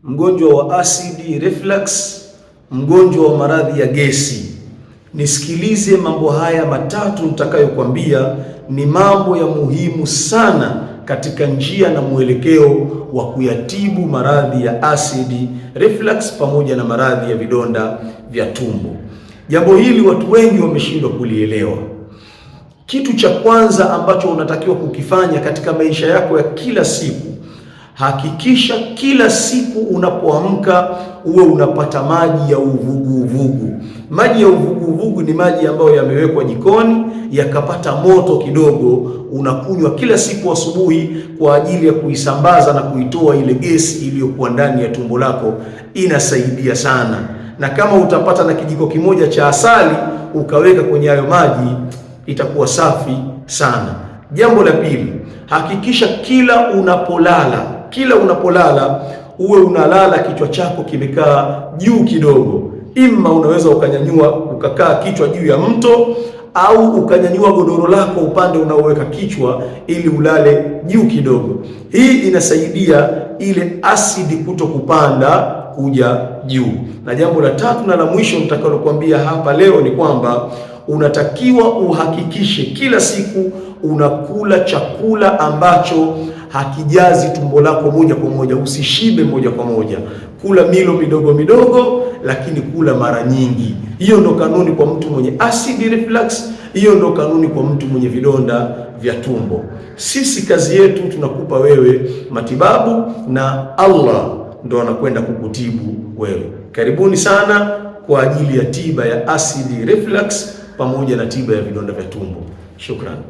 mgonjwa wa acid reflux, mgonjwa wa maradhi ya gesi, nisikilize mambo haya matatu nitakayokuambia. Ni mambo ya muhimu sana katika njia na mwelekeo wa kuyatibu maradhi ya acid reflux pamoja na maradhi ya vidonda vya tumbo. Jambo hili watu wengi wameshindwa kulielewa. Kitu cha kwanza ambacho unatakiwa kukifanya katika maisha yako ya kila siku, hakikisha kila siku unapoamka uwe unapata maji ya uvuguvugu. Maji ya uvuguvugu ni maji ambayo yamewekwa jikoni yakapata moto kidogo, unakunywa kila siku asubuhi kwa ajili ya kuisambaza na kuitoa ile gesi iliyokuwa ndani ya tumbo lako. Inasaidia sana. Na kama utapata na kijiko kimoja cha asali ukaweka kwenye hayo maji, itakuwa safi sana. Jambo la pili, hakikisha kila unapolala uwe unalala kichwa chako kimekaa juu kidogo. Ima unaweza ukanyanyua ukakaa kichwa juu ya mto, au ukanyanyua godoro lako upande unaoweka kichwa ili ulale juu kidogo. Hii inasaidia ile asidi kuto kupanda kuja juu. Na jambo la tatu na la mwisho nitakalokuambia hapa leo ni kwamba unatakiwa uhakikishe kila siku unakula chakula ambacho hakijazi tumbo lako moja kwa moja. Usishibe moja kwa moja, kula milo midogo midogo, lakini kula mara nyingi. Hiyo ndo kanuni kwa mtu mwenye acid reflux, hiyo ndo kanuni kwa mtu mwenye vidonda vya tumbo. Sisi kazi yetu tunakupa wewe matibabu na Allah ndo anakwenda kukutibu wewe. Karibuni sana kwa ajili ya tiba ya acid reflux pamoja na tiba ya vidonda vya tumbo. Shukrani.